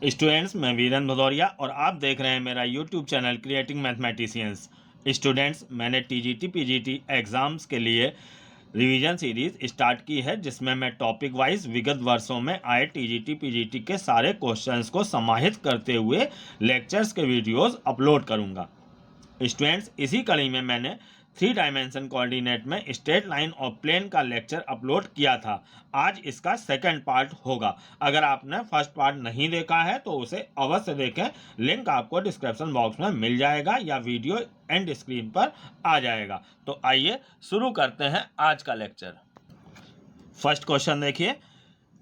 Students, मैं वीरेंद्र भदौरिया और आप देख रहे हैं मेरा YouTube channel creating mathematicians. Students, मैंने टीजीटी पीजीटी एग्ज़ाम्स के लिए रिवीजन सीरीज स्टार्ट की है, जिसमें मैं टॉपिक वाइज विगत वर्षों में आए टीजीटी पीजीटी के सारे क्वेश्चंस को समाहित करते हुए लेक्चर्स के वीडियोस अपलोड करूंगा। स्टूडेंट्स, इसी कड़ी में मैंने 3 डायमेंशन कोऑर्डिनेट में स्ट्रेट लाइन और प्लेन का लेक्चर अपलोड किया था। आज इसका सेकंड पार्ट होगा। अगर आपने फर्स्ट पार्ट नहीं देखा है तो उसे अवश्य देखें। लिंक आपको डिस्क्रिप्शन बॉक्स में मिल जाएगा या वीडियो एंड स्क्रीन पर आ जाएगा। तो आइए शुरू करते हैं आज का लेक्चर। फर्स्ट क्वेश्चन देखिए,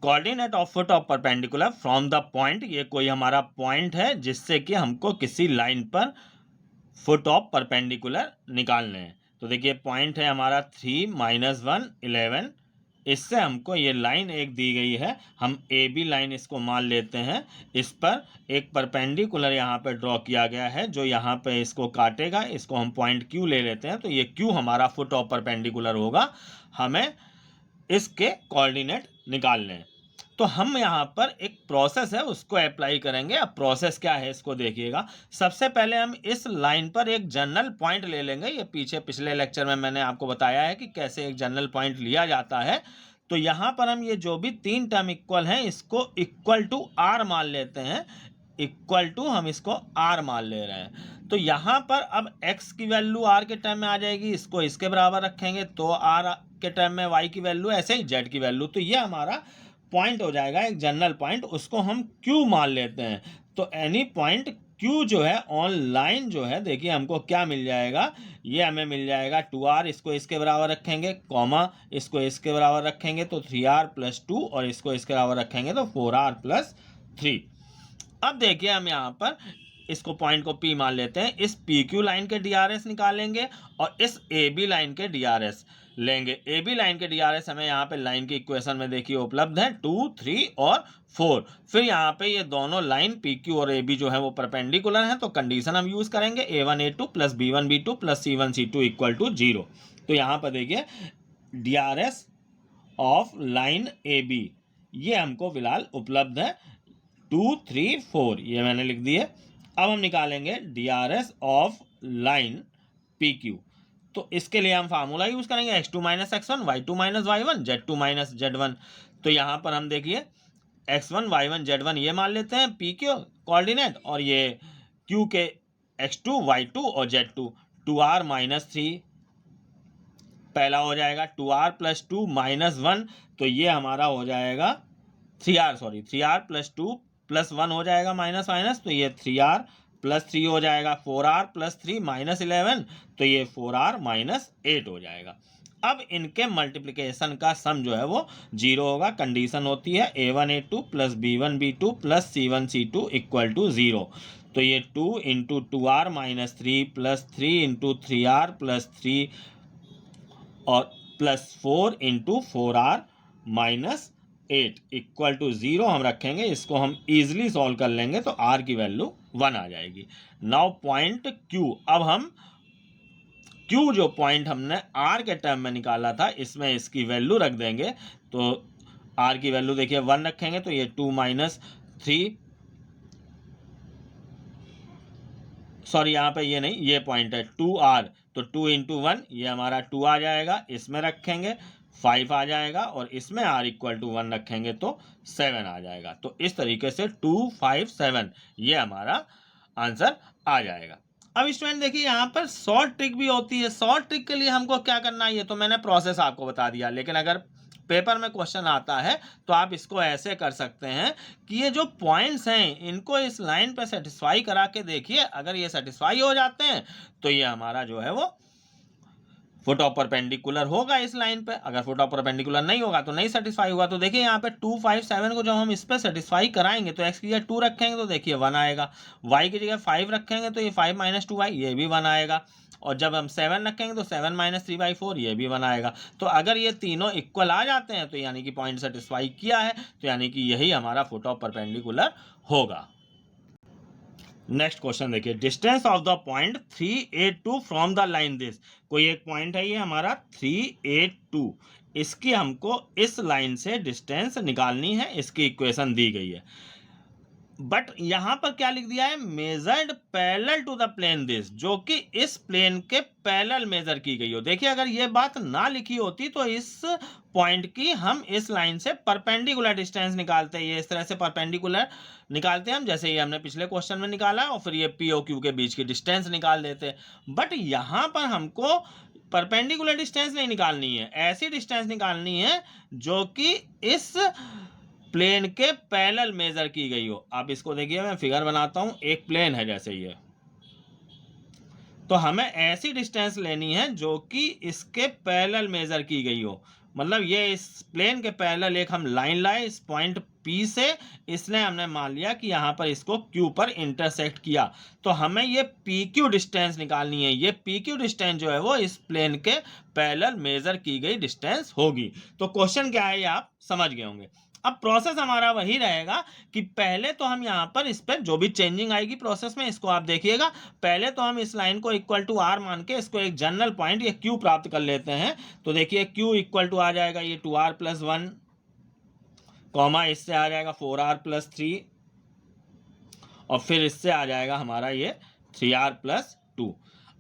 coordinate of foot of perpendicular from the point. ये कोई हमारा पॉइंट है जिससे कि हमको किसी लाइन पर फुट ऑफ परपेंडिकुलर निकालने हैं। तो देखिए, पॉइंट है हमारा 3 - 1 11। इससे हमको ये लाइन एक दी गई है, हम ए बी लाइन इसको मान लेते हैं। इस पर एक परपेंडिकुलर यहाँ पे ड्रॉ किया गया है जो यहाँ पे इसको काटेगा। इसको हम पॉइंट क्यू ले लेते हैं। तो ये क्यू हमारा फुट ऑफ परपेंडिकुलर होगा। हमें इसके कोऑर्डिनेट निकालने हैं। तो हम यहाँ पर एक प्रोसेस है उसको अप्लाई करेंगे। अब प्रोसेस क्या है इसको देखिएगा। सबसे पहले हम इस लाइन पर एक जनरल पॉइंट ले लेंगे। ये पिछले लेक्चर में मैंने आपको बताया है कि कैसे एक जनरल पॉइंट लिया जाता है। तो यहाँ पर हम ये जो भी 3 टर्म इक्वल हैं इसको इक्वल टू आर मान लेते हैं। इक्वल टू हम इसको आर मान ले रहे हैं। तो यहाँ पर अब x की वैल्यू r के टर्म में आ जाएगी, इसको इसके बराबर रखेंगे तो r के टर्म में y की वैल्यू, ऐसे ही z की वैल्यू। तो ये हमारा पॉइंट हो जाएगा एक जनरल पॉइंट, उसको हम q मान लेते हैं। तो एनी पॉइंट q जो है ऑन लाइन जो है, देखिए हमको क्या मिल जाएगा। ये हमें मिल जाएगा 2r, इसको इसके बराबर रखेंगे, कॉमा इसको इसके बराबर रखेंगे तो 3r + 2, और इसको इसके बराबर रखेंगे तो 4r + 3। अब देखिए हम यहाँ पर इसको पॉइंट को P मान लेते हैं। इस PQ लाइन के DRS निकालेंगे और इस AB लाइन के DRS लेंगे। AB लाइन के DRS हमें यहाँ पे लाइन की इक्वेशन में देखिए उपलब्ध है 2, 3 और 4। फिर यहाँ पे ये दोनों लाइन PQ और AB जो है वो परपेंडिकुलर हैं। तो कंडीशन हम यूज करेंगे A1 A2 + B1 B2 + C1 C2 = 0। तो यहाँ पर देखिए DRS ऑफ लाइन AB ये हमको फिलहाल उपलब्ध है 2, 3, 4, ये मैंने लिख दिए। अब हम निकालेंगे DRS ऑफ लाइन PQ। तो इसके लिए हम फार्मूला यूज करेंगे x2 - x1 y2 - y1 z2 - z1। तो यहाँ पर हम देखिए x1 y1 z1 ये मान लेते हैं PQ कोऑर्डिनेट, और ये Q के x2 y2 और z2। 2r - 3 पहला हो जाएगा, 2r + 2 - 1, तो ये हमारा हो जाएगा 3r + 2 + 1 हो जाएगा माइनस माइनस, तो ये 3r + 3 हो जाएगा। 4r + 3 - 11, तो ये 4r - 8 हो जाएगा। अब इनके मल्टीप्लिकेशन का सम जो है वो 0 होगा। कंडीशन होती है A1 A2 + B1 B2 + C1 C2 = 0। तो ये 2 × 2r - 3 + 3 × 3r + 3 और +4 × 4r - 8 = 0 हम रखेंगे। इसको हम इजीली सॉल्व कर लेंगे तो r की वैल्यू 1 आ जाएगी। नाउ पॉइंट Q, अब हम Q जो पॉइंट हमने r के टर्म में निकाला था इसमें इसकी वैल्यू रख देंगे। तो r की वैल्यू देखिए 1 रखेंगे तो ये 2 - 3, सॉरी यहाँ पे ये नहीं, ये पॉइंट है 2r, तो 2 × 1 ये हमारा 2 आ जाएगा, इसमें रखेंगे 5 आ जाएगा, और इसमें r = 1 रखेंगे तो 7 आ जाएगा। तो इस तरीके से 2, 5, 7 ये हमारा आंसर आ जाएगा। अब स्टूडेंट देखिए यहाँ पर शॉर्ट ट्रिक भी होती है। शॉर्ट ट्रिक के लिए हमको क्या करना है ये तो मैंने प्रोसेस आपको बता दिया, लेकिन अगर पेपर में क्वेश्चन आता है तो आप इसको ऐसे कर सकते हैं कि ये जो पॉइंट्स हैं इनको इस लाइन पे सेटिस्फाई करा के देखिए। अगर ये सेटिस्फाई हो जाते हैं तो ये हमारा जो है वो फुट ऑफ परपेंडिकुलर होगा इस लाइन पे। अगर फुट ऑफ परपेंडिकुलर नहीं होगा तो नहीं सेटिस्फाई होगा। तो देखिए यहाँ पे 2, 5, 7 को जब हम इस पे सेटिस्फाई कराएंगे तो x की जगह 2 रखेंगे तो देखिए 1 आएगा, y की जगह 5 रखेंगे तो ये 5 - 2y ये भी 1 आएगा, और जब हम 7 रखेंगे तो 7 - 3/4 ये भी 1 आएगा। तो अगर ये तीनों इक्वल आ जाते हैं तो यानी कि पॉइंट सेटिस्फाई किया है, तो यानी कि यही हमारा फुट ऑफ परपेंडिकुलर होगा। नेक्स्ट क्वेश्चन देखिए, distance of the point 382 from the line this. कोई एक पॉइंट है ये हमारा 382, इसकी हमको इस लाइन से डिस्टेंस निकालनी है। इसकी इक्वेशन दी गई है। बट यहां पर क्या लिख दिया है, measured parallel to the plane this, जो कि इस प्लेन के पैरेलल मेजर की गई हो। देखिए अगर ये बात ना लिखी होती तो इस पॉइंट की हम इस लाइन से परपेंडिकुलर डिस्टेंस निकालते हैं, ये इस तरह से परपेंडिकुलर निकालते हैं हम, जैसे ये हमने पिछले क्वेश्चन में निकाला, और फिर ये पी ओ क्यू के बीच की डिस्टेंस निकाल देते हैं। बट यहां पर हमको परपेंडिकुलर डिस्टेंस नहीं निकालनी है, ऐसी डिस्टेंस निकालनी है जो कि इस प्लेन के पैरेलल मेजर की गई हो। आप इसको देखिए, मैं फिगर बनाता हूं, एक प्लेन है जैसे ये, तो हमें ऐसी डिस्टेंस लेनी है जो कि इसके पैरेलल मेजर की गई हो। मतलब ये इस प्लेन के पैरेलल एक हम लाइन लाए इस पॉइंट P से, इसने हमने मान लिया कि यहाँ पर इसको Q पर इंटरसेक्ट किया, तो हमें ये PQ डिस्टेंस निकालनी है। ये PQ डिस्टेंस जो है वो इस प्लेन के पैरेलल मेजर की गई डिस्टेंस होगी। तो क्वेश्चन क्या है ये आप समझ गए होंगे। अब प्रोसेस हमारा वही रहेगा कि पहले तो हम यहाँ पर इस पर जो भी चेंजिंग आएगी प्रोसेस में, इसको आप देखिएगा। पहले तो हम इस लाइन को इक्वल टू r मान के इसको एक जनरल पॉइंट ये q प्राप्त कर लेते हैं। तो देखिए q इक्वल टू आ जाएगा ये 2r प्लस 1, कॉमा इससे आ जाएगा 4r प्लस 3, और फिर इससे आ जाएगा हमारा ये 3r प्लस 2।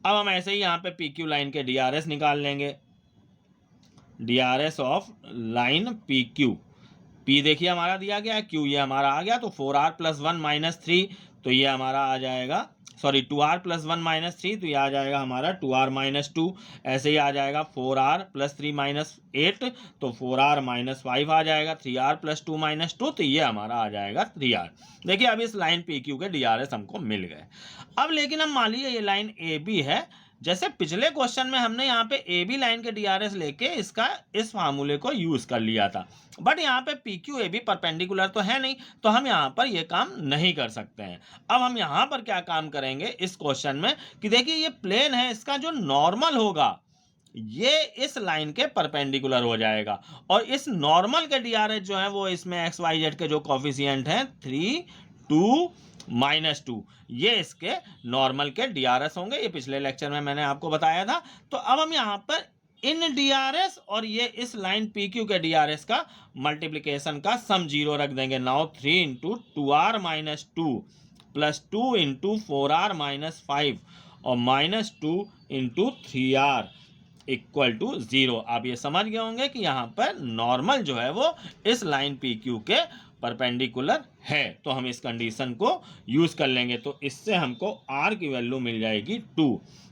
अब हम ऐसे ही यहाँ पे PQ लाइन के DRS निकाल लेंगे, DRS of line PQ। P देखिए हमारा दिया गया है, Q ये हमारा आ गया, तो 4r प्लस 1 माइनस 3, तो ये हमारा आ जाएगा, सॉरी 2r प्लस 1 माइनस 3, तो ये आ जाएगा हमारा 2r माइनस 2। ऐसे ही आ जाएगा 4r प्लस 3 माइनस 8, तो 4r माइनस 5 आ जाएगा, 3r प्लस 2 माइनस 2, तो ये हमारा आ जाएगा 3r। देखिए अब इस लाइन PQ के DRS हमको मिल गए। अब लेकिन हम मान लीजिए ये लाइन AB है, जैसे पिछले क्वेश्चन में हमने यहाँ पे AB लाइन के DRS लेके इसका इस फार्मूले को यूज कर लिया था, बट यहाँ पे PQ AB परपेंडिकुलर तो है नहीं, तो हम यहाँ पर ये काम नहीं कर सकते हैं। अब हम यहाँ पर क्या काम करेंगे इस क्वेश्चन में कि देखिए ये प्लेन है, इसका जो नॉर्मल होगा ये इस लाइन के परपेंडिकुलर हो जाएगा, और इस नॉर्मल के DRS जो है वो इसमें XYZ के जो कॉफिशिएंट हैं 3, 2, -2, ये इसके नॉर्मल के DRS होंगे। ये पिछले लेक्चर में मैंने आपको बताया था। तो अब हम यहाँ पर इन DRS और ये इस लाइन PQ के DRS का मल्टीप्लिकेशन का सम 0 रख देंगे। Now 3 into 2r minus 2 plus 2 into 4r minus 5 और -2 इंटू 3r इक्वल टू 0। आप ये समझ गए होंगे कि यहाँ पर नॉर्मल जो है वो इस लाइन PQ के परपेंडिकुलर है, तो हम इस कंडीशन को यूज कर लेंगे। तो इससे हमको r की वैल्यू मिल जाएगी 2।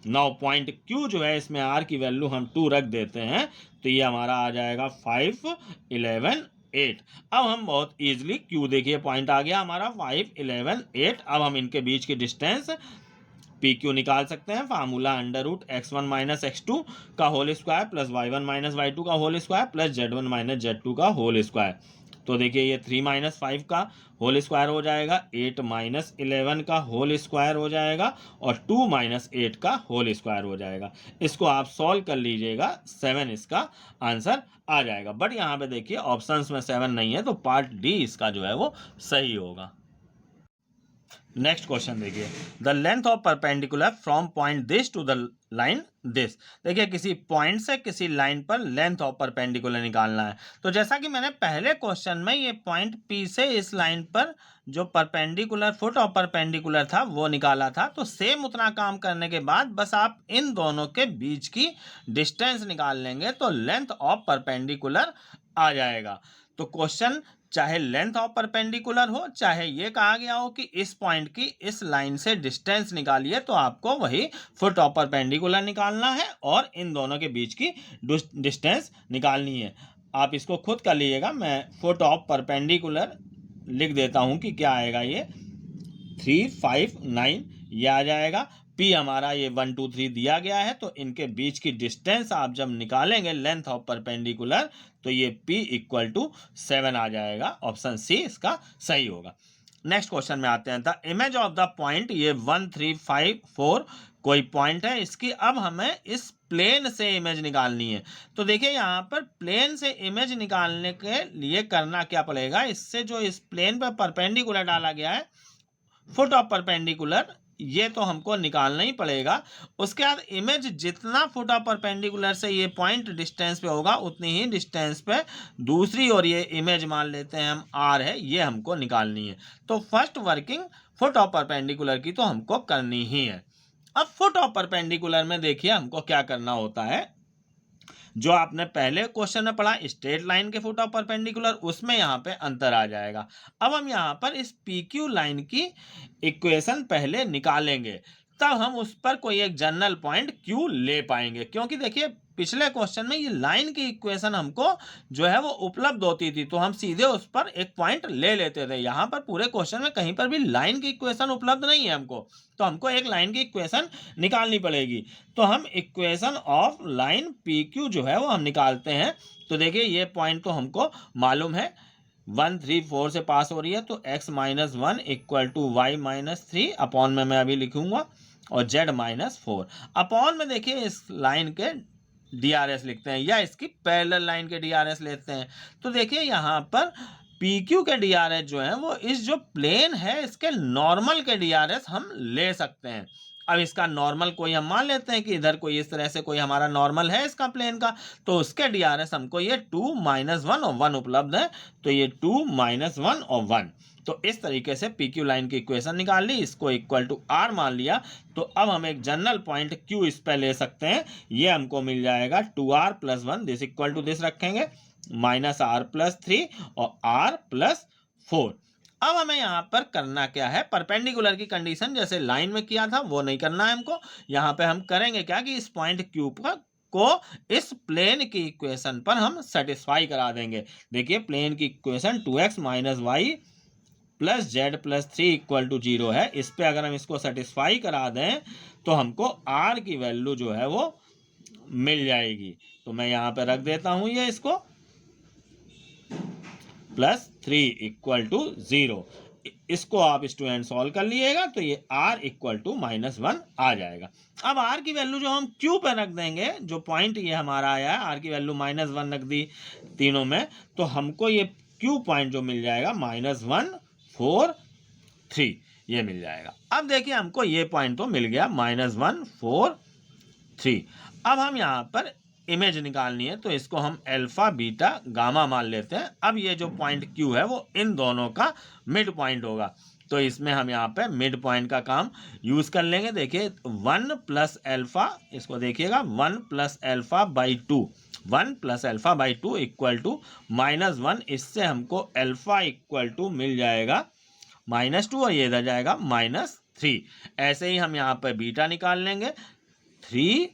नाउ पॉइंट Q जो है इसमें r की वैल्यू हम 2 रख देते हैं, तो ये हमारा आ जाएगा 5, 11, 8। अब हम बहुत इजीली Q देखिए पॉइंट आ गया हमारा 5, 11, 8। अब हम इनके बीच की डिस्टेंस PQ निकाल सकते हैं। Formula under root x1 minus x2 का whole square plus y1 minus y2 का whole square plus z1 minus z2 का होल स्क्वायर। तो देखिए ये 3 माइनस 5 का होल स्क्वायर हो जाएगा, 8 माइनस 11 का होल स्क्वायर हो जाएगा, और 2 माइनस 8 का होल स्क्वायर हो जाएगा। इसको आप सॉल्व कर लीजिएगा, 7 इसका आंसर आ जाएगा। बट यहाँ पे देखिए ऑप्शंस में 7 नहीं है, तो पार्ट डी इसका जो है वो सही होगा। नेक्स्ट क्वेश्चन देखिए, the length of perpendicular from point this to the line this. देखिए किसी पॉइंट से किसी लाइन पर लेंथ ऑफ परपेंडिकुलर निकालना है। तो जैसा कि मैंने पहले क्वेश्चन में ये पॉइंट P से इस लाइन पर जो परपेंडिकुलर फुट ऑफ परपेंडिकुलर था वो निकाला था, तो सेम उतना काम करने के बाद बस आप इन दोनों के बीच की डिस्टेंस निकाल लेंगे तो लेंथ ऑफ परपेंडिकुलर आ जाएगा। तो क्वेश्चन चाहे लेंथ ऑफ परपेंडिकुलर हो, चाहे ये कहा गया हो कि इस पॉइंट की इस लाइन से डिस्टेंस निकालिए, तो आपको वही फुट ऑफ परपेंडिकुलर निकालना है और इन दोनों के बीच की डिस्टेंस निकालनी है। आप इसको खुद कर लीजिएगा, मैं फुट ऑफ परपेंडिकुलर लिख देता हूं कि क्या आएगा, ये 3, 5, 9 ये आ जाएगा। P हमारा ये 1, 2, 3 दिया गया है, तो इनके बीच की डिस्टेंस आप जब निकालेंगे लेंथ ऑफ परपेंडिकुलर, तो ये P इक्वल टू 7 आ जाएगा। ऑप्शन सी इसका सही होगा। नेक्स्ट क्वेश्चन में आते हैं। The image of the point, ये 1, 3, 5, 4 कोई पॉइंट है, इसकी अब हमें इस प्लेन से इमेज निकालनी है। तो देखिए यहाँ पर प्लेन से इमेज निकालने के लिए करना क्या पड़ेगा, इससे जो इस प्लेन पर परपेंडिकुलर डाला गया है फुट ऑफ परपेंडिकुलर ये तो हमको निकालना ही पड़ेगा। उसके बाद इमेज जितना फुट ऑफ परपेंडिकुलर से ये पॉइंट डिस्टेंस पे होगा उतनी ही डिस्टेंस पे दूसरी और ये इमेज मान लेते हैं हम आर है, ये हमको निकालनी है। तो first working foot of perpendicular की तो हमको करनी ही है। अब फुट ऑफ परपेंडिकुलर में देखिए हमको क्या करना होता है, जो आपने पहले क्वेश्चन में पढ़ा स्ट्रेट लाइन के फुट ऑफ परपेंडिकुलर, उसमें यहाँ पे अंतर आ जाएगा। अब हम यहाँ पर इस PQ लाइन की इक्वेशन पहले निकालेंगे, तब हम उस पर कोई एक जनरल पॉइंट Q ले पाएंगे। क्योंकि देखिए पिछले क्वेश्चन में ये लाइन की इक्वेशन हमको जो है वो उपलब्ध होती थी, तो हम सीधे उस पर एक पॉइंट ले लेते थे। यहाँ पर पूरे क्वेश्चन में कहीं पर भी लाइन की इक्वेशन उपलब्ध नहीं है हमको, तो हमको एक लाइन की इक्वेशन निकालनी पड़ेगी। तो हम इक्वेशन ऑफ लाइन PQ जो है वो हम निकालते हैं। तो देखिए ये पॉइंट तो हमको मालूम है 1 3 4 से पास हो रही है, तो x minus 1 equal to y minus 3 upon में मैं अभी लिखूंगा और z माइनस 4 अपॉन में देखिए इस लाइन के DRS लिखते हैं या इसकी पैरेलल लाइन के DRS लेते हैं। तो देखिए यहाँ पर PQ के DRS जो है वो इस जो प्लेन है इसके नॉर्मल के DRS हम ले सकते हैं। अब इसका नॉर्मल कोई हम मान लेते हैं कि इधर कोई इस तरह से कोई हमारा नॉर्मल है इसका प्लेन का, तो उसके DRS हमको ये 2 माइनस 1 और 1 उपलब्ध है, तो ये 2 माइनस 1 और 1। तो इस तरीके से PQ लाइन की इक्वेशन निकाल ली, इसको इक्वल टू R मान लिया। तो अब हम एक जनरल पॉइंट Q इस पे ले सकते हैं, ये हमको मिल जाएगा 2R plus 1 this equal to this रखेंगे माइनस R प्लस 3 और R प्लस 4। अब हमें यहाँ पर करना क्या है, परपेंडिकुलर की कंडीशन जैसे लाइन में किया था वो नहीं करना है हमको। यहाँ पे हम करेंगे क्या कि इस पॉइंट Q पर को इस प्लेन की इक्वेशन पर हम सेटिस्फाई करा देंगे। देखिए प्लेन की equation 2x minus y plus z plus 3 equal to 0 है। इस पे अगर हम इसको सेटिस्फाई करा दें तो हमको R की वैल्यू जो है वो मिल जाएगी। तो मैं यहाँ पे रख देता हूँ ये इसको प्लस 3 इक्वल टू 0। इसको आप स्टूडेंट सॉल्व कर लीजिएगा तो ये R इक्वल टू माइनस 1 आ जाएगा। अब R की वैल्यू जो हम Q पे रख देंगे, जो पॉइंट ये हमारा आया है R की वैल्यू माइनस 1 रख दी तीनों में, तो हमको ये Q पॉइंट जो मिल जाएगा माइनस 1 4 3 ये मिल जाएगा। अब देखिए हमको ये पॉइंट तो मिल गया माइनस 1 4 3। अब हम यहाँ पर इमेज निकालनी है, तो इसको हम अल्फा बीटा गामा मान लेते हैं। अब ये जो पॉइंट Q है वो इन दोनों का मिड पॉइंट होगा, तो इसमें हम यहाँ पे मिड पॉइंट का काम यूज कर लेंगे। देखिए 1 प्लस अल्फा, इसको देखिएगा 1 plus alpha by 2, 1 plus alpha by 2 equal to minus 1। इससे हमको अल्फा इक्वल टू मिल जाएगा माइनस 2 और ये इधर जाएगा माइनस 3। ऐसे ही हम यहाँ पे बीटा निकाल लेंगे, 3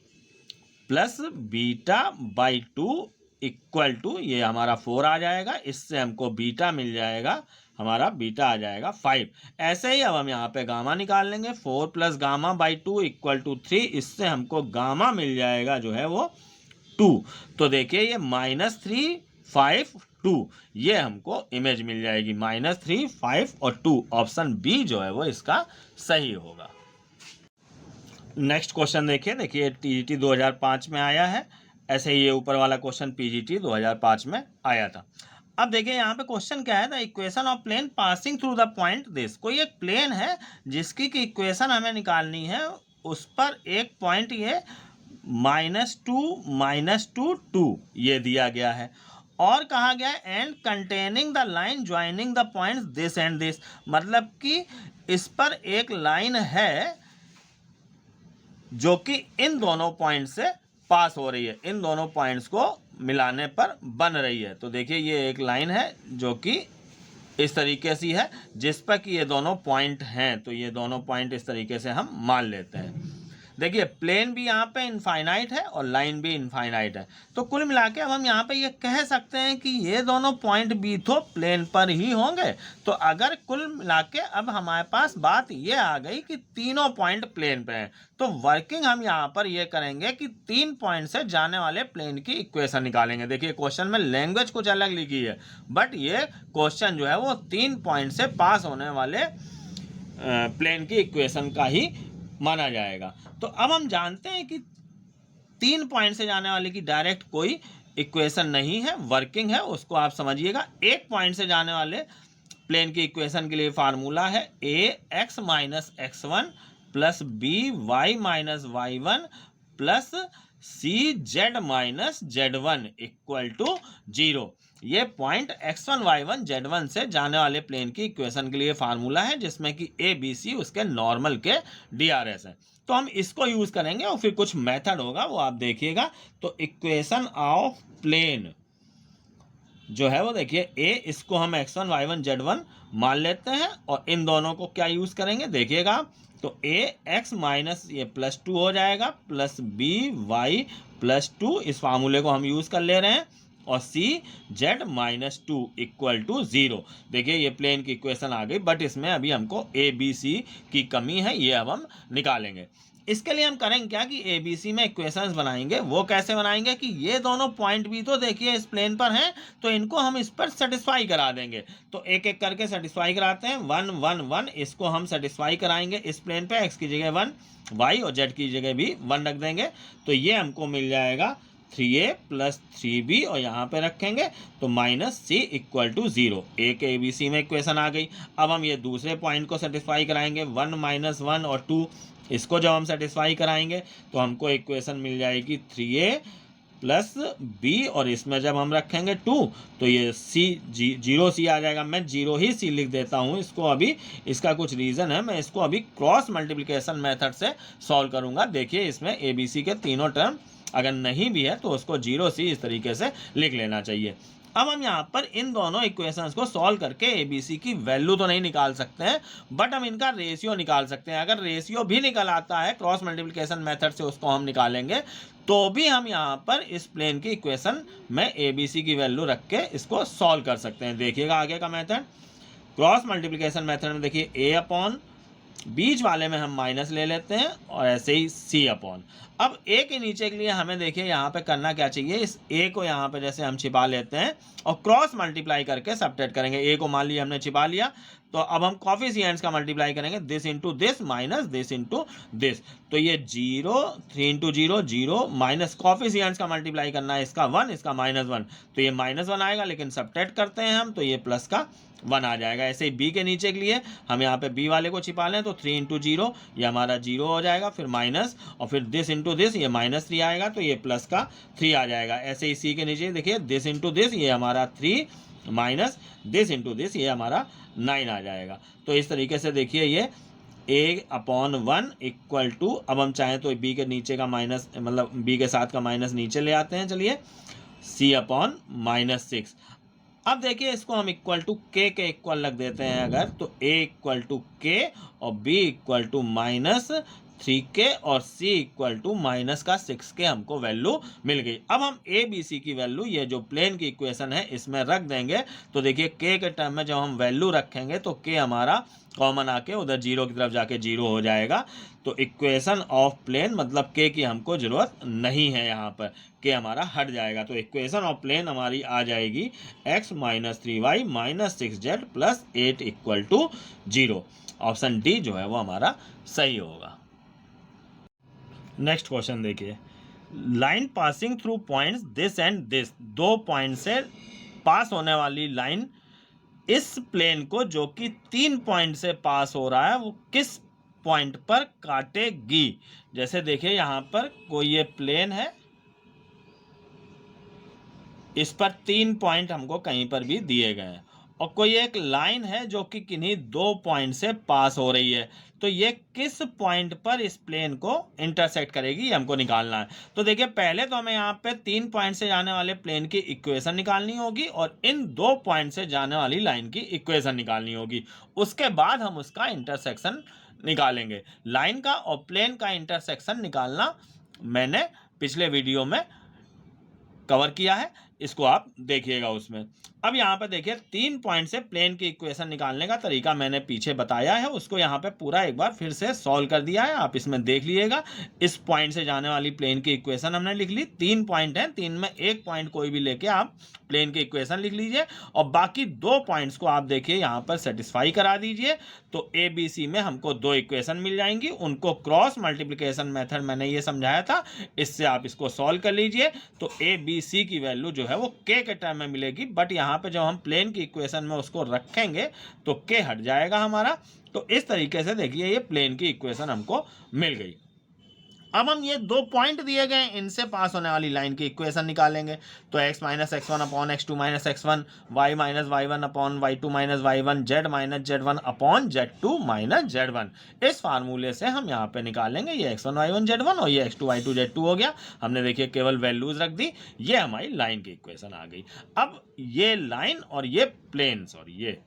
plus beta by 2 equal to ये हमारा 4 आ जाएगा। इससे हमको बीटा मिल जाएगा, हमारा बीटा आ जाएगा 5। ऐसे ही अब हम यहाँ पे गामा निकाल लेंगे, 4 plus gamma by 2 equal to 3। इससे हमको गामा मिल जाएगा जो है वो 2। तो देखिए ये माइनस 3 5 2 ये हमको इमेज मिल जाएगी, माइनस 3 5 और 2। ऑप्शन बी जो है वो इसका सही होगा। नेक्स्ट क्वेश्चन देखिए TGT 2005 में आया है, ऐसे ही ये ऊपर वाला क्वेश्चन PGT 2005 में आया था। अब देखिए यहाँ पे क्वेश्चन क्या है, the equation of plane passing through the point this. कोई एक प्लेन है जिसकी की इक्वेशन हमें निकालनी है, उस पर एक पॉइंट ये -2 2 ये दिया गया है और कहा गया है and containing the line joining the points this and this. मतलब कि इस पर एक लाइन है जो कि इन दोनों पॉइंट से पास हो रही है, इन दोनों पॉइंट्स को मिलाने पर बन रही है। तो देखिए ये एक लाइन है जो कि इस तरीके से है जिस पर कि ये दोनों पॉइंट हैं, तो ये दोनों पॉइंट इस तरीके से हम मान लेते हैं। देखिए प्लेन भी यहाँ पे इनफाइनाइट है और लाइन भी इनफाइनाइट है, तो कुल मिला के अब हम यहाँ पे ये कह सकते हैं कि ये दोनों पॉइंट भी तो प्लेन पर ही होंगे। तो अगर कुल मिला के अब हमारे पास बात ये आ गई कि तीनों पॉइंट प्लेन पे हैं, तो वर्किंग हम यहाँ पर ये करेंगे कि 3 पॉइंट से जाने वाले प्लेन की इक्वेशन निकालेंगे। देखिए क्वेश्चन में लैंग्वेज कुछ अलग लिखी है, बट ये क्वेश्चन जो है वो 3 पॉइंट से पास होने वाले प्लेन की इक्वेशन का ही माना जाएगा। तो अब हम जानते हैं कि 3 पॉइंट से जाने वाले की डायरेक्ट कोई इक्वेशन नहीं है, वर्किंग है, उसको आप समझिएगा। एक पॉइंट से जाने वाले प्लेन की इक्वेशन के लिए फार्मूला है ax minus x1 plus B Y minus y1 plus C Z minus z1 equal to 0। ये पॉइंट x1 y1 z1 से जाने वाले प्लेन की इक्वेशन के लिए फार्मूला है, जिसमें कि ए बी सी उसके नॉर्मल के DRS है। तो हम इसको यूज करेंगे और फिर कुछ मेथड होगा वो आप देखिएगा। तो इक्वेशन ऑफ प्लेन जो है वो देखिए ए, इसको हम x1 y1 z1 मान लेते हैं और इन दोनों को क्या यूज करेंगे देखिएगा। तो ए एक्स माइनस ये +2 हो जाएगा प्लस बी वाई +2, इस फार्मूले को हम यूज कर ले रहे हैं, और सी जेड -2 इक्वल टू 0। देखिए ये प्लेन की इक्वेशन आ गई, बट इसमें अभी हमको ए बी सी की कमी है, ये अब हम निकालेंगे। इसके लिए हम करेंगे क्या कि ABC में इक्वेशंस बनाएंगे। वो कैसे बनाएंगे कि ये दोनों पॉइंट भी तो देखिए इस प्लेन पर हैं, तो इनको हम इस पर सेटिस्फाई करा देंगे। तो एक एक करके सेटिस्फाई कराते हैं। 1 1 1 इसको हम सेटिस्फाई कराएंगे इस प्लेन पे, x की जगह 1, y और z की जगह भी 1 रख देंगे। तो ये हमको मिल जाएगा 3a + 3b और यहाँ पे रखेंगे तो -c इक्वल टू 0। एक ABC में इक्वेशन आ गई। अब हम ये दूसरे पॉइंट को सेटिस्फाई कराएंगे, 1 -1 और 2, इसको जब हम सेटिस्फाई कराएंगे तो हमको इक्वेशन मिल जाएगी 3a + b और इसमें जब हम रखेंगे 2 तो ये c 0c आ जाएगा। मैं 0 ही c लिख देता हूँ इसको अभी, इसका कुछ रीज़न है। मैं इसको अभी क्रॉस मल्टीप्लिकेशन मेथड से सॉल्व करूँगा। देखिए इसमें ABC के तीनों टर्म अगर नहीं भी है तो उसको 0c इस तरीके से लिख लेना चाहिए। अब हम यहाँ पर इन दोनों इक्वेशंस को सॉल्व करके ABC की वैल्यू तो नहीं निकाल सकते हैं, बट हम इनका रेशियो निकाल सकते हैं। अगर रेशियो भी निकल आता है क्रॉस मल्टीप्लिकेशन मेथड से, उसको हम निकालेंगे, तो भी हम यहाँ पर इस प्लेन की इक्वेशन में ABC की वैल्यू रख के इसको सॉल्व कर सकते हैं। देखिएगा आगे का मेथड, क्रॉस मल्टीप्लिकेशन मेथड में देखिए a/, बीच वाले में हम माइनस ले लेते हैं और ऐसे ही c/। अब a के नीचे के लिए हमें देखिए यहाँ पे करना क्या चाहिए, इस a को यहाँ पे जैसे हम छिपा लेते हैं और क्रॉस मल्टीप्लाई करके सबट्रैक्ट करेंगे। a को मान लिया हमने छिपा लिया, तो अब हम कॉफिशिएंट्स का मल्टीप्लाई करेंगे, this into this minus this into this. तो ये 0, 3 इंटू 0 0 माइनस कॉफिशिएंट्स का मल्टीप्लाई करना है, इसका 1 इसका -1, तो ये -1 आएगा, लेकिन सबट्रैक्ट करते हैं हम तो ये प्लस का 1 आ जाएगा। ऐसे ही b के नीचे के लिए हम यहाँ पे b वाले को छिपा लें तो 3 इंटू 0 ये हमारा 0 हो जाएगा, फिर माइनस और फिर दिस इंटू दिस ये -3 आएगा, तो ये प्लस का 3 आ जाएगा। ऐसे ही c के नीचे देखिए दिस इंटू दिस ये हमारा 3 माइनस दिस इंटू दिस ये हमारा 9 आ जाएगा। तो इस तरीके से देखिए ये a/1 इक्वल टू, अब हम चाहें तो b के नीचे का माइनस मतलब b के साथ का माइनस नीचे ले आते हैं, चलिए c/-6। अब देखिए इसको हम इक्वल टू k के इक्वल रख देते हैं अगर, तो a इक्वल टू k और b इक्वल टू -3k और c इक्वल टू -6k हमको वैल्यू मिल गई। अब हम a b c की वैल्यू ये जो प्लेन की इक्वेशन है इसमें रख देंगे। तो देखिए k के टर्म में जब हम वैल्यू रखेंगे तो k हमारा कॉमन आके उधर 0 की तरफ जाके 0 हो जाएगा। तो इक्वेशन ऑफ प्लेन मतलब k की हमको जरूरत नहीं है, यहाँ पर k हमारा हट जाएगा। तो इक्वेशन ऑफ प्लेन हमारी आ जाएगी x - 3y - 6z + 8 equal to 0। Option d जो है वो हमारा सही होगा। नेक्स्ट क्वेश्चन देखिए, line passing through points this and this, दो पॉइंट से पास होने वाली लाइन इस प्लेन को जो कि 3 पॉइंट से पास हो रहा है वो किस पॉइंट पर काटेगी। जैसे देखिए यहाँ पर कोई ये प्लेन है, इस पर 3 पॉइंट हमको कहीं पर भी दिए गए हैं और कोई एक लाइन है जो कि किन्हीं 2 पॉइंट से पास हो रही है, तो ये किस पॉइंट पर इस प्लेन को इंटरसेक्ट करेगी ये हमको निकालना है। तो देखिए पहले तो हमें यहाँ पे 3 पॉइंट से जाने वाले प्लेन की इक्वेशन निकालनी होगी और इन 2 पॉइंट से जाने वाली लाइन की इक्वेशन निकालनी होगी। उसके बाद हम उसका इंटरसेक्शन निकालेंगे। लाइन का और प्लेन का इंटरसेक्शन निकालना मैंने पिछले वीडियो में कवर किया है, इसको आप देखिएगा उसमें। अब यहाँ पे देखिए 3 पॉइंट से प्लेन की इक्वेशन निकालने का तरीका मैंने पीछे बताया है, उसको यहाँ पे पूरा एक बार फिर से सॉल्व कर दिया है, आप इसमें देख लीजिएगा। इस पॉइंट से जाने वाली प्लेन की इक्वेशन हमने लिख ली, 3 पॉइंट हैं, 3 में एक पॉइंट कोई भी लेके आप प्लेन की इक्वेशन लिख लीजिए और बाकी 2 पॉइंट्स को आप देखिए यहाँ पर सेटिस्फाई करा दीजिए। तो ए बी सी में हमको 2 इक्वेशन मिल जाएंगी, उनको क्रॉस मल्टीप्लिकेशन मेथड मैंने ये समझाया था, इससे आप इसको सॉल्व कर लीजिए। तो ए बी सी की वैल्यू जो है वो k के टर्म में मिलेगी, बट यहाँ पे जब हम प्लेन की इक्वेशन में उसको रखेंगे तो k हट जाएगा हमारा। तो इस तरीके से देखिए ये प्लेन की इक्वेशन हमको मिल गई। अब हम ये दो पॉइंट दिए गए, इनसे पास होने वाली लाइन की इक्वेशन निकालेंगे। तो x minus x one upon x two minus x one, y minus Y one upon y two minus Y one, z minus Z one upon z two minus Z one. इस फार्मूले से हम यहाँ पे निकालेंगे ये x1 y1 z1 और ये x2 y2 z2 हो गया। हमने देखिए केवल वैल्यूज रख दी, ये हमारी लाइन की इक्वेशन आ गई। अब ये लाइन और ये प्लेन, सॉरी ये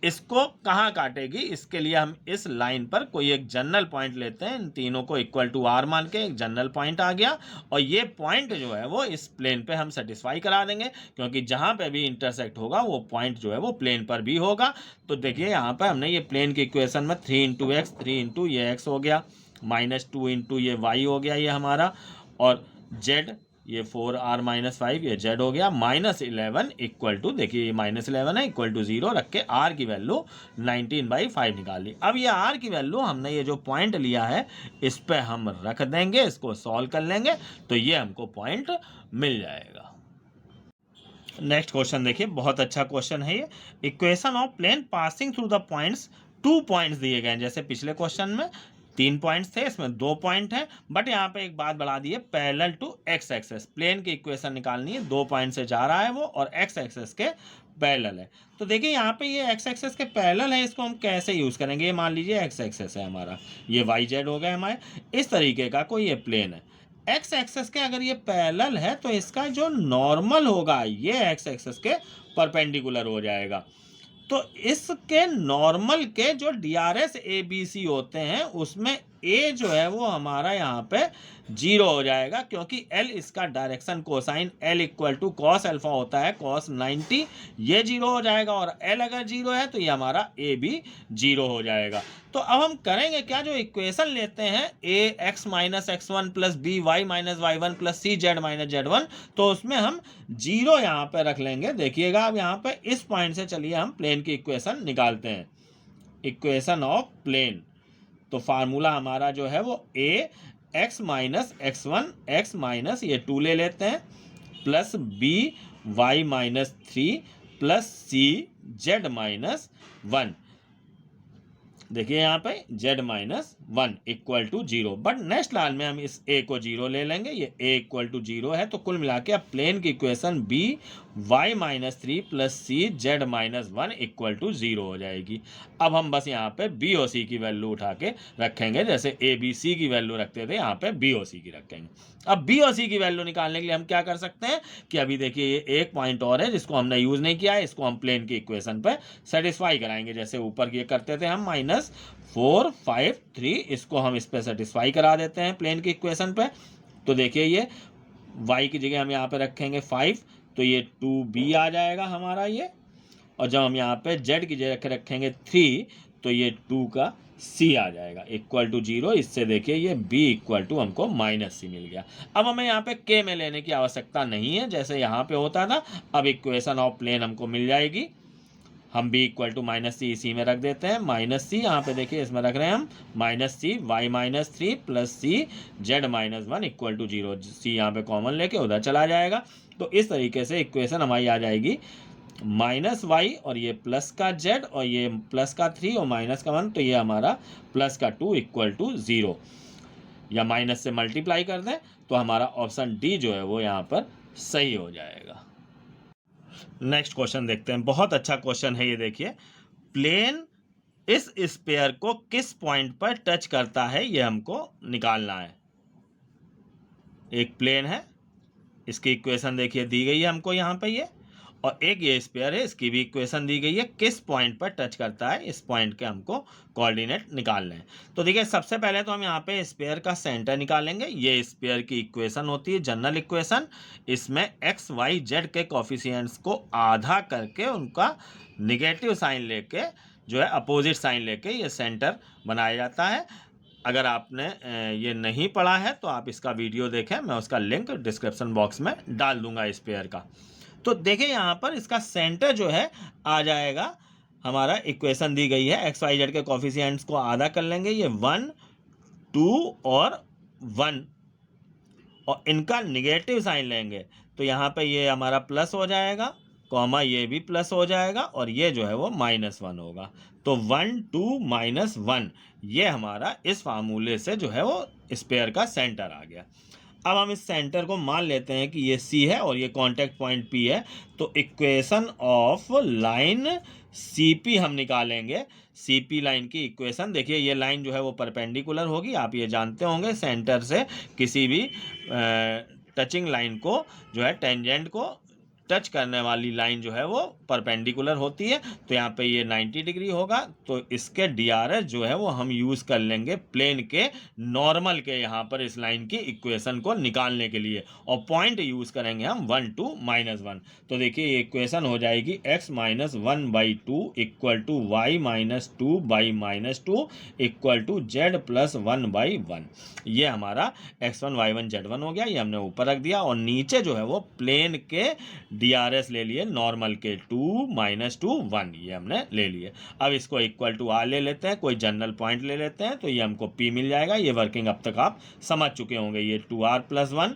इसको कहाँ काटेगी, इसके लिए हम इस लाइन पर कोई एक जनरल पॉइंट लेते हैं। इन तीनों को इक्वल टू r मान के एक जनरल पॉइंट आ गया, और ये पॉइंट जो है वो इस प्लेन पे हम सेटिस्फाई करा देंगे, क्योंकि जहाँ पे भी इंटरसेक्ट होगा वो पॉइंट जो है वो प्लेन पर भी होगा। तो देखिए यहाँ पर हमने ये प्लेन की इक्वेशन में 3 इंटू एक्स, 3 इंटू ये x हो गया, -2 इंटू ये y हो गया ये हमारा, और z ये 4r माइनस 5 ये z हो गया, -11 इक्वल टू, देखिए ये -11 है, इक्वल टू 0 रख के r की वैल्यू 19/5 निकाल ली। अब ये r की वैल्यू हमने ये जो पॉइंट लिया है इस पे हम रख देंगे, इसको सॉल्व कर लेंगे तो ये हमको पॉइंट मिल जाएगा। नेक्स्ट क्वेश्चन देखिए, बहुत अच्छा क्वेश्चन है ये। Equation of plane passing through the points, 2 points दिए गए हैं, जैसे पिछले क्वेश्चन में 3 पॉइंट्स थे, इसमें 2 पॉइंट है, बट यहाँ पे एक बात बढ़ा दी है, parallel to x axis. Plane की इक्वेशन निकालनी है, 2 पॉइंट से जा रहा है वो और एक्स एक्सेस के पैरेलल है। तो देखिए यहाँ पे ये एक्स एक्सेस के पैरेलल है, इसको हम कैसे यूज करेंगे। ये मान लीजिए एक्स एक्सेस है हमारा, ये वाई जेड हो गए हमारे, इस तरीके का कोई ये प्लेन है। एक्स एक्सेस के अगर ये पैरेलल है तो इसका जो नॉर्मल होगा ये एक्स एक्सेस के परपेंडिकुलर हो जाएगा। तो इसके नॉर्मल के जो DRS ABC होते हैं उसमें A जो है वो हमारा यहाँ पे 0 हो जाएगा, क्योंकि L इसका direction cosine L equal to cos alpha होता है, cos 90, ये 0 हो जाएगा, और L अगर 0 है तो ये हमारा A भी 0 हो जाएगा। तो अब हम करेंगे क्या, जो इक्वेशन लेते हैं ax minus x one plus B Y minus Y one plus सी जेड माइनस जेड वन, तो उसमें हम 0 यहाँ पे रख लेंगे। देखिएगा अब यहाँ पे इस पॉइंट से चलिए हम प्लेन की इक्वेशन निकालते हैं, इक्वेशन ऑफ प्लेन। तो फार्मूला हमारा जो है वो a x minus x one, x minus ये 2 ले लेते हैं, plus b y minus 3 plus c z minus 1। देखिए यहाँ पे z minus 1 equal to 0, but next line में हम इस a को 0 ले लेंगे, ये a इक्वल टू 0 है। तो कुल मिला के अब प्लेन की equation b y minus 3 plus c z minus 1 equal to 0 हो जाएगी। अब हम बस यहाँ पे b और c की वैल्यू उठा के रखेंगे, जैसे a b c की वैल्यू रखते थे यहाँ पे b और c की रखेंगे। अब b और c की वैल्यू निकालने के लिए हम क्या कर सकते हैं कि अभी देखिए ये एक पॉइंट और है जिसको हमने यूज नहीं किया है, इसको हम प्लेन की इक्वेशन पे सेटिस्फाई कराएंगे। जैसे ऊपर ये करते थे हम -4 5 3, इसको हम इस पे सेटिस्फाई करा देते हैं प्लेन की इक्वेशन पे। तो देखिए ये y की जगह हम यहाँ पे रखेंगे 5, तो ये 2b आ जाएगा हमारा ये, और जब हम यहाँ पे z की जगह रखेंगे 3 तो ये 2 का c आ जाएगा इक्वल टू 0। इससे देखिए ये b इक्वल टू हमको -c मिल गया। अब हमें यहाँ पे k में लेने की आवश्यकता नहीं है, जैसे यहाँ पे होता था। अब इक्वेशन ऑफ प्लेन हमको मिल जाएगी, हम b इक्वल टू -c इसी में रख देते हैं, -c यहाँ पे देखिए इसमें रख रहे हैं हम -c y minus 3 plus c z minus 1 equal to 0। c यहाँ पे कॉमन लेके उधर चला जाएगा। तो इस तरीके से इक्वेशन हमारी आ जाएगी -y और ये प्लस का z और ये प्लस का 3 और माइनस का 1, तो ये हमारा प्लस का 2 इक्वल टू 0, या माइनस से मल्टीप्लाई कर दें तो हमारा ऑप्शन डी जो है वो यहाँ पर सही हो जाएगा। नेक्स्ट क्वेश्चन देखते हैं, बहुत अच्छा क्वेश्चन है ये। देखिए प्लेन इस स्फीयर को किस पॉइंट पर टच करता है ये हमको निकालना है। एक प्लेन है, इसकी इक्वेशन देखिए दी गई है हमको यहाँ पे ये, और एक ये स्फीयर है, इसकी भी इक्वेशन दी गई है, किस पॉइंट पर टच करता है इस पॉइंट के हमको कोऑर्डिनेट निकालने हैं। तो देखिए सबसे पहले तो हम यहाँ पे स्फीयर का सेंटर निकालेंगे। ये स्फीयर की इक्वेशन होती है जनरल इक्वेशन, इसमें एक्स वाई जेड के कोफिशिएंट्स को आधा करके उनका निगेटिव साइन लेके जो है अपोजिट साइन लेके ये सेंटर बनाया जाता है। अगर आपने ये नहीं पढ़ा है तो आप इसका वीडियो देखें, मैं उसका लिंक डिस्क्रिप्शन बॉक्स में डाल दूंगा स्फीयर का। तो देखिए यहाँ पर इसका सेंटर जो है आ जाएगा, हमारा इक्वेशन दी गई है, एक्स वाई जेड के कोफिशिएंट्स को आधा कर लेंगे, ये 1 2 और 1, और इनका निगेटिव साइन लेंगे तो यहाँ पे ये हमारा प्लस हो जाएगा, कॉमा ये भी प्लस हो जाएगा और ये जो है वो -1 होगा। तो 1 2 -1 ये हमारा इस फार्मूले से जो है वो स्पेयर का सेंटर आ गया। अब हम इस सेंटर को मान लेते हैं कि ये C है और ये कांटेक्ट पॉइंट P है, तो इक्वेशन ऑफ लाइन CP हम निकालेंगे। CP लाइन की इक्वेशन देखिए, ये लाइन जो है वो परपेंडिकुलर होगी, आप ये जानते होंगे सेंटर से किसी भी टचिंग लाइन को जो है टेंजेंट को टच करने वाली लाइन जो है वो परपेंडिकुलर होती है। तो यहाँ पे ये 90 डिग्री होगा, तो इसके DRS जो है वो हम यूज़ कर लेंगे प्लेन के नॉर्मल के यहाँ पर इस लाइन की इक्वेशन को निकालने के लिए, और पॉइंट यूज़ करेंगे हम 1 2 -1। तो देखिए ये इक्वेशन हो जाएगी x - 1/2 equal to y - 2/-2 equal to z + 1/1। ये हमारा x1 y1 z1 हो गया, ये हमने ऊपर रख दिया, और नीचे जो है वो प्लेन के DRS ले लिए नॉर्मल के 2 - 2 1, ये हमने ले लिए। अब इसको इक्वल टू R ले लेते हैं, कोई जनरल पॉइंट ले लेते हैं, तो ये हमको P मिल जाएगा। ये वर्किंग अब तक आप समझ चुके होंगे। ये 2R + 1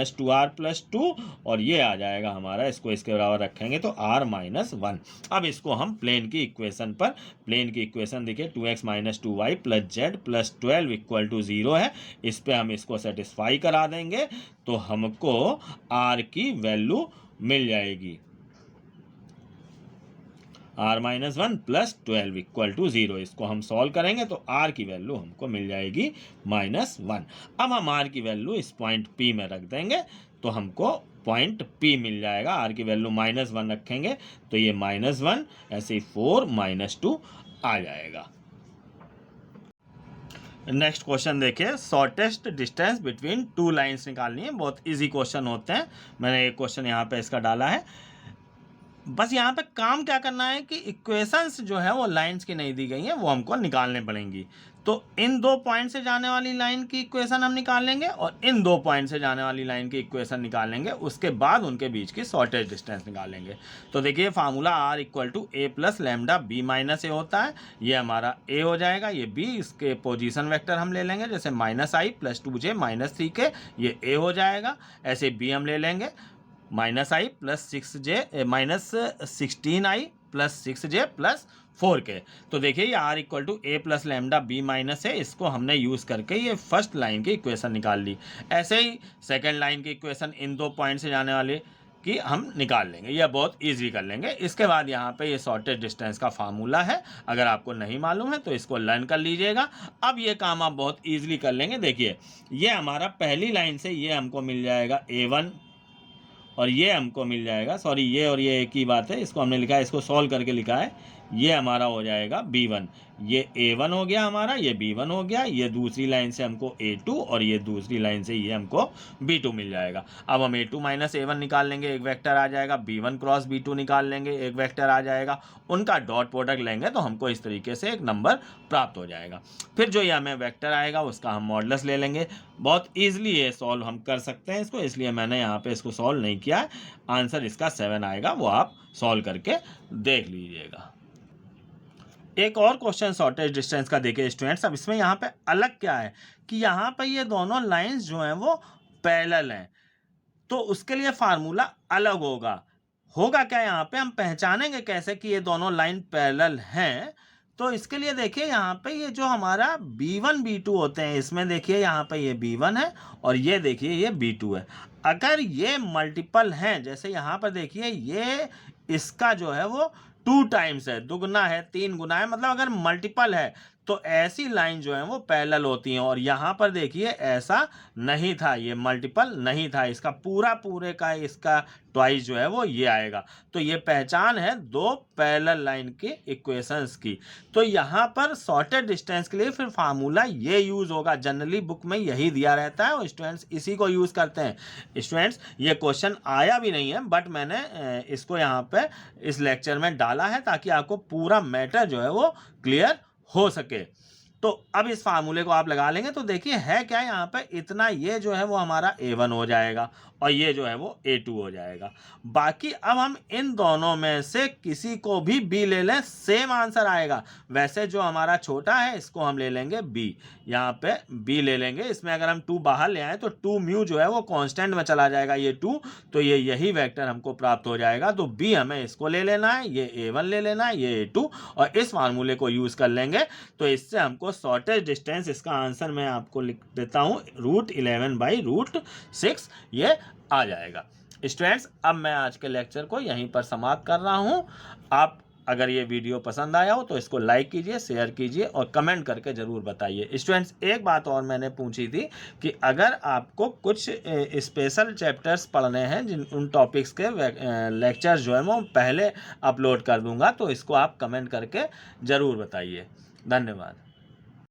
- 2R + 2 और ये आ जाएगा हमारा, इसको इसके बराबर रखेंगे तो R - 1। अब इसको हम प्लेन की इक्वेशन पर, प्लेन की इक्वेशन देखिए 2x - 2y + z + 12 equal to 0 है, इस पे हम इसको सेटिस्फाई करा देंगे तो हमको R की वैल्यू मिल जाएगी। R - 1 + 12 इक्वल टू 0, इसको हम सॉल्व करेंगे तो R की वैल्यू हमको मिल जाएगी -1। अब हम R की वैल्यू इस पॉइंट P में रख देंगे तो हमको पॉइंट P मिल जाएगा। R की वैल्यू -1 रखेंगे तो ये -1 ऐसे ही 4 - 2 आ जाएगा। नेक्स्ट क्वेश्चन देखिए, shortest distance between two lines निकालनी है। बहुत इजी क्वेश्चन होते हैं, मैंने एक क्वेश्चन यहाँ पे इसका डाला है। बस यहाँ पे काम क्या करना है कि इक्वेशंस जो है वो लाइंस की नहीं दी गई हैं, वो हमको निकालने पड़ेंगी। तो इन 2 पॉइंट से जाने वाली लाइन की इक्वेशन हम निकाल लेंगे और इन 2 पॉइंट से जाने वाली लाइन की इक्वेशन निकाल लेंगे, उसके बाद उनके बीच की शॉर्टेस्ट डिस्टेंस निकालेंगे। तो देखिए formula R = a + λb - a होता है। ये हमारा a हो जाएगा, ये b, इसके पोजीशन वेक्टर हम ले लेंगे, जैसे -i + 2j - 3k, ये a हो जाएगा। ऐसे b हम ले लेंगे -i + 6j -16i + 6j + 4k। तो देखिए ये R = a + λb - a, इसको हमने यूज़ करके ये फर्स्ट लाइन की इक्वेशन निकाल ली। ऐसे ही सेकंड लाइन की इक्वेशन इन 2 पॉइंट से जाने वाले की हम निकाल लेंगे, यह बहुत इजी कर लेंगे। इसके बाद यहाँ पे ये शॉर्टेस्ट डिस्टेंस का फार्मूला है, अगर आपको नहीं मालूम है तो इसको लर्न कर लीजिएगा। अब ये काम आप बहुत ईजिली कर लेंगे। देखिए ये हमारा पहली लाइन से ये हमको मिल जाएगा a1 और ये हमको मिल जाएगा, सॉरी ये और ये एक ही बात है, इसको हमने लिखा है, इसको सॉल्व करके लिखा है, ये हमारा हो जाएगा b1। ये a1 हो गया हमारा, ये b1 हो गया, ये दूसरी लाइन से हमको a2 और ये दूसरी लाइन से ये हमको b2 मिल जाएगा। अब हम a2 - a1 निकाल लेंगे, एक वेक्टर आ जाएगा, b1 × b2 निकाल लेंगे, एक वेक्टर आ जाएगा, उनका डॉट प्रोडक्ट लेंगे तो हमको इस तरीके से एक नंबर प्राप्त हो जाएगा। फिर जो ये हमें वेक्टर आएगा उसका हम मॉडुलस ले लेंगे। बहुत ईजिली ये सॉल्व हम कर सकते हैं इसको, इसलिए मैंने यहाँ पे इसको सॉल्व नहीं किया है। आंसर इसका 7 आएगा, वो आप सॉल्व करके देख लीजिएगा। एक और क्वेश्चन शॉर्टेस्ट डिस्टेंस का देखिए स्टूडेंट्स। अब इसमें यहाँ पे अलग क्या है कि यहाँ पे ये दोनों लाइंस जो हैं वो पैरेलल हैं, तो उसके लिए फार्मूला अलग होगा क्या यहाँ पे हम पहचानेंगे कैसे कि ये दोनों लाइन पैरेलल हैं। तो इसके लिए देखिए यहाँ पे ये जो हमारा b1 b2 होते हैं, इसमें देखिए यहाँ पे ये b1 है और ये देखिए ये b2 है। अगर ये मल्टीपल हैं, जैसे यहाँ पर देखिए ये इसका जो है वो 2 टाइम्स है, दुगना है, 3 गुना है, मतलब अगर मल्टीपल है तो ऐसी लाइन जो है वो पैरेलल होती हैं। और यहाँ पर देखिए ऐसा नहीं था, ये मल्टीपल नहीं था, इसका पूरे का इसका ट्वाइस जो है वो ये आएगा। तो ये पहचान है 2 पैरेलल लाइन के इक्वेशंस की। तो यहाँ पर शॉर्टेस्ट डिस्टेंस के लिए फिर फार्मूला ये यूज़ होगा, जनरली बुक में यही दिया रहता है और स्टूडेंट्स इसी को यूज़ करते हैं। स्टूडेंट्स ये क्वेश्चन आया भी नहीं है, बट मैंने इसको यहाँ पे इस लेक्चर में डाला है ताकि आपको पूरा मैटर जो है वो क्लियर हो सके। तो अब इस फार्मूले को आप लगा लेंगे तो देखिए है क्या यहाँ पे, इतना ये जो है वो हमारा A1 हो जाएगा और ये जो है वो A2 हो जाएगा। बाकी अब हम इन दोनों में से किसी को भी B ले लें, सेम आंसर आएगा। वैसे जो हमारा छोटा है इसको हम ले लेंगे B, यहाँ पे B ले लेंगे। इसमें अगर हम 2 बाहर ले आए तो 2 म्यू जो है वो कांस्टेंट में चला जाएगा, ये 2, तो ये यही वेक्टर हमको प्राप्त हो जाएगा। तो B हमें इसको ले लेना है, ये A1 ले लेना है, ये A2, और इस फार्मूले को यूज कर लेंगे। तो इससे हमको शॉर्टेस्ट डिस्टेंस, इसका आंसर मैं आपको लिख देता हूँ, √11/√6 ये आ जाएगा। स्टूडेंट्स, अब मैं आज के लेक्चर को यहीं पर समाप्त कर रहा हूँ। आप अगर ये वीडियो पसंद आया हो तो इसको लाइक कीजिए, शेयर कीजिए और कमेंट करके ज़रूर बताइए। स्टूडेंट्स, एक बात और मैंने पूछी थी कि अगर आपको कुछ स्पेशल चैप्टर्स पढ़ने हैं, जिन उन टॉपिक्स के लेक्चर्स जो है वो पहले अपलोड कर दूंगा, तो इसको आप कमेंट करके ज़रूर बताइए। धन्यवाद।